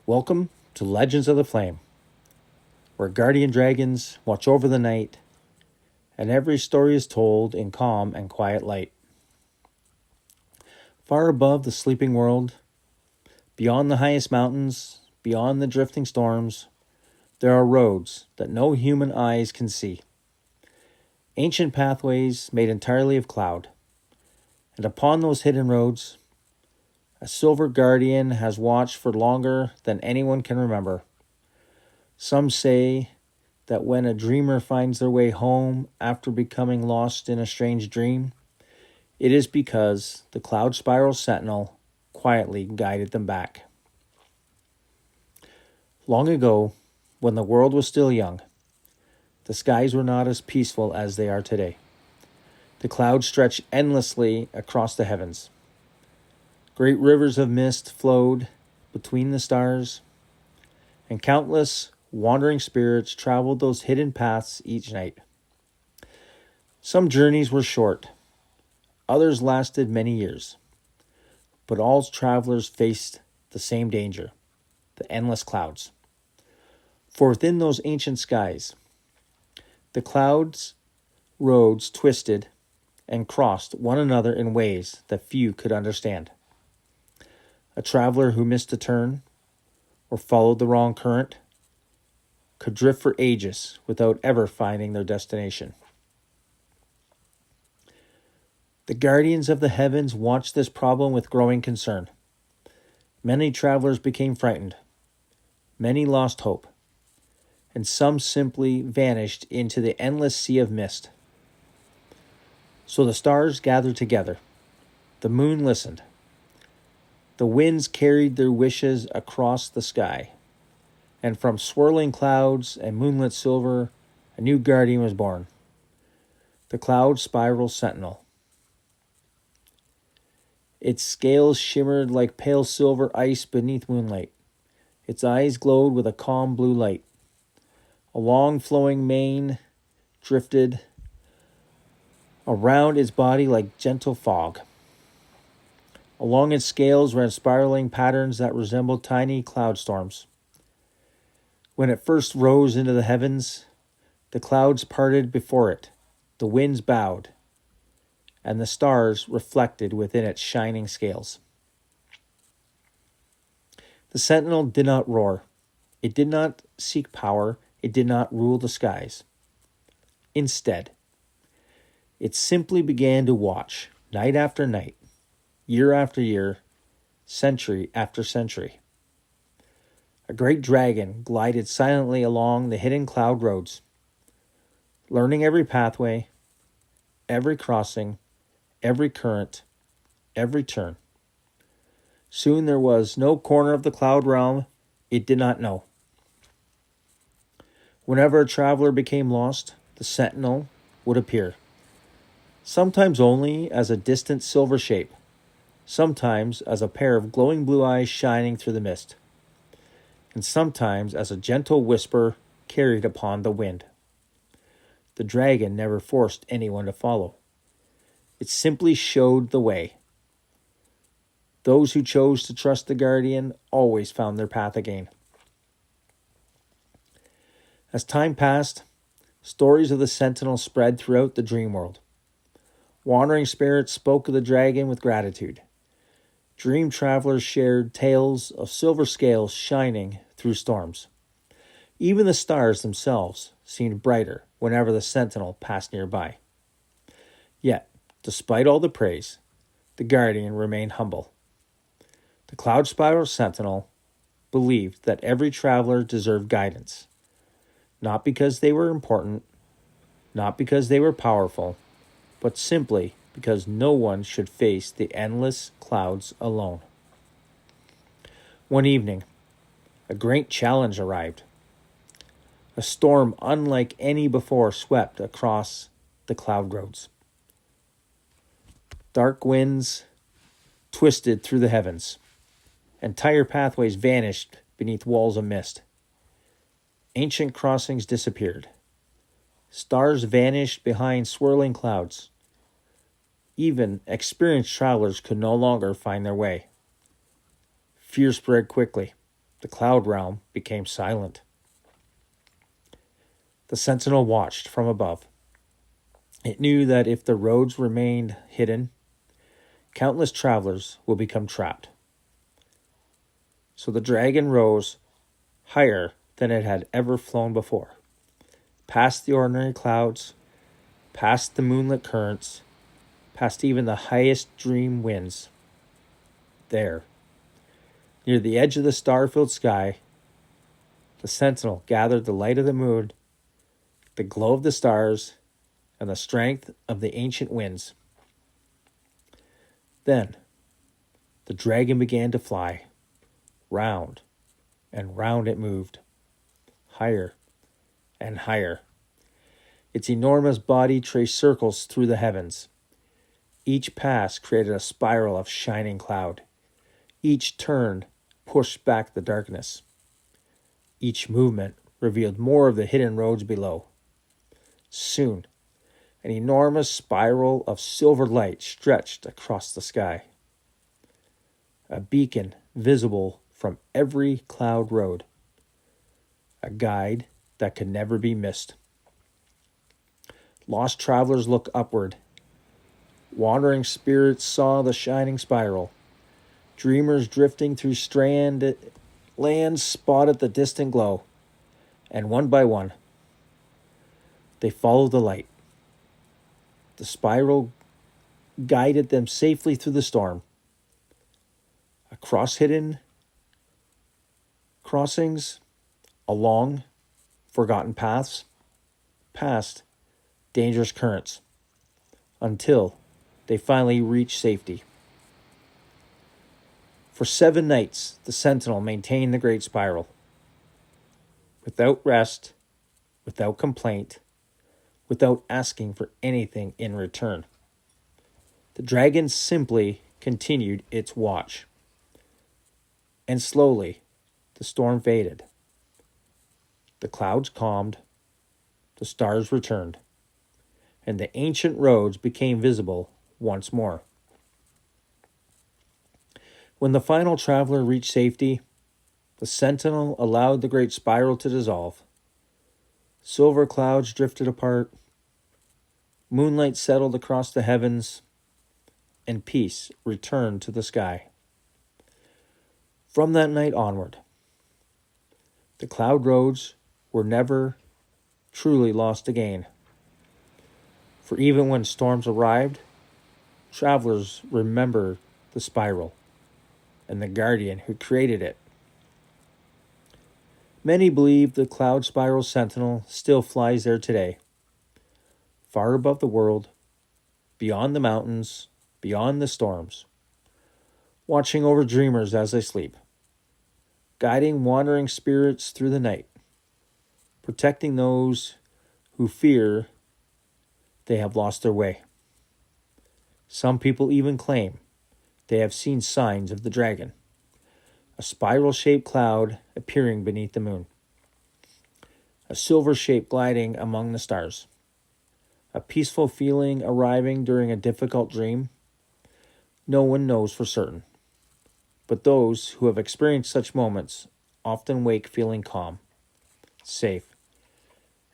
Welcome to Legends of the Flame, where guardian dragons watch over the night, and every story is told in calm and quiet light. Far above the sleeping world, beyond the highest mountains, beyond the drifting storms, there are roads that no human eyes can see. Ancient pathways made entirely of cloud, and upon those hidden roads, a silver guardian has watched for longer than anyone can remember. Some say that when a dreamer finds their way home after becoming lost in a strange dream, it is because the Cloudspiral Sentinel quietly guided them back. Long ago, when the world was still young, the skies were not as peaceful as they are today. The clouds stretched endlessly across the heavens. Great rivers of mist flowed between the stars, and countless wandering spirits traveled those hidden paths each night. Some journeys were short, others lasted many years, but all travelers faced the same danger, the endless clouds. For within those ancient skies, the clouds' roads twisted and crossed one another in ways that few could understand. A traveler who missed a turn or followed the wrong current could drift for ages without ever finding their destination. The guardians of the heavens watched this problem with growing concern. Many travelers became frightened. Many lost hope. And some simply vanished into the endless sea of mist. So the stars gathered together. The moon listened. The winds carried their wishes across the sky. And from swirling clouds and moonlit silver, a new guardian was born. The Cloudspiral Sentinel. Its scales shimmered like pale silver ice beneath moonlight. Its eyes glowed with a calm blue light. A long flowing mane drifted around its body like gentle fog. Along its scales ran spiraling patterns that resembled tiny cloud storms. When it first rose into the heavens, the clouds parted before it, the winds bowed, and the stars reflected within its shining scales. The sentinel did not roar. It did not seek power. It did not rule the skies. Instead, it simply began to watch, night after night, year after year, century after century. A great dragon glided silently along the hidden cloud roads, learning every pathway, every crossing, every current, every turn. Soon there was no corner of the cloud realm it did not know. Whenever a traveler became lost, the sentinel would appear, sometimes only as a distant silver shape, sometimes as a pair of glowing blue eyes shining through the mist, and sometimes as a gentle whisper carried upon the wind. The dragon never forced anyone to follow. It simply showed the way. Those who chose to trust the guardian always found their path again. As time passed, stories of the sentinel spread throughout the dream world. Wandering spirits spoke of the dragon with gratitude. Dream travelers shared tales of silver scales shining through storms. Even the stars themselves seemed brighter whenever the sentinel passed nearby. Yet, despite all the praise, the guardian remained humble. The Cloudspiral Sentinel believed that every traveler deserved guidance, not because they were important, not because they were powerful, but simply because no one should face the endless clouds alone. One evening, a great challenge arrived. A storm unlike any before swept across the cloud roads. Dark winds twisted through the heavens. Entire pathways vanished beneath walls of mist. Ancient crossings disappeared. Stars vanished behind swirling clouds. Even experienced travelers could no longer find their way. Fear spread quickly. The cloud realm became silent. The sentinel watched from above. It knew that if the roads remained hidden, countless travelers will become trapped. So the dragon rose higher than it had ever flown before, past the ordinary clouds, past the moonlit currents, past even the highest dream winds. There, near the edge of the star-filled sky, the sentinel gathered the light of the moon, the glow of the stars, and the strength of the ancient winds. Then, the dragon began to fly. Round and round it moved, higher and higher. Its enormous body traced circles through the heavens. Each pass created a spiral of shining cloud. Each turn pushed back the darkness. Each movement revealed more of the hidden roads below. Soon, an enormous spiral of silver light stretched across the sky. A beacon visible from every cloud road. A guide that could never be missed. Lost travelers looked upward. Wandering spirits saw the shining spiral. Dreamers drifting through stranded lands spotted the distant glow. And one by one, they followed the light. The spiral guided them safely through the storm. Across hidden crossings, along forgotten paths, past dangerous currents, until they finally reached safety. For 7 nights, the sentinel maintained the great spiral. Without rest, without complaint, without asking for anything in return. The dragon simply continued its watch. And slowly, the storm faded. The clouds calmed, the stars returned, and the ancient roads became visible once more. When the final traveler reached safety, the sentinel allowed the great spiral to dissolve. Silver clouds drifted apart, moonlight settled across the heavens, and peace returned to the sky. From that night onward, the cloud roads were never truly lost again. For even when storms arrived, travelers remember the spiral and the guardian who created it. Many believe the Cloudspiral Sentinel still flies there today, far above the world, beyond the mountains, beyond the storms, watching over dreamers as they sleep, guiding wandering spirits through the night, protecting those who fear they have lost their way. Some people even claim they have seen signs of the dragon, a spiral-shaped cloud appearing beneath the moon, a silver shape gliding among the stars, a peaceful feeling arriving during a difficult dream. No one knows for certain, but those who have experienced such moments often wake feeling calm, safe,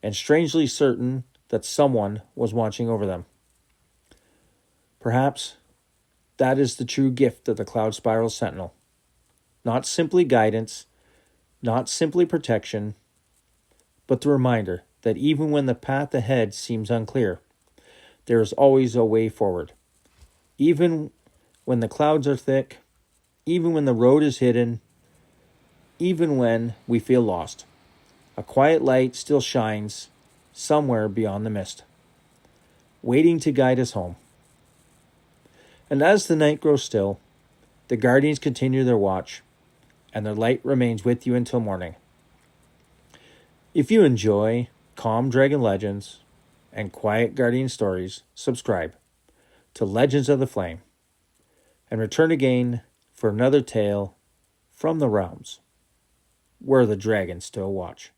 and strangely certain that someone was watching over them. Perhaps that is the true gift of the Cloudspiral Sentinel. Not simply guidance, not simply protection, but the reminder that even when the path ahead seems unclear, there is always a way forward. Even when the clouds are thick, even when the road is hidden, even when we feel lost, a quiet light still shines somewhere beyond the mist, waiting to guide us home. And as the night grows still, the guardians continue their watch, and their light remains with you until morning. If you enjoy calm dragon legends and quiet guardian stories, subscribe to Legends of the Flame and return again for another tale from the realms where the dragons still watch.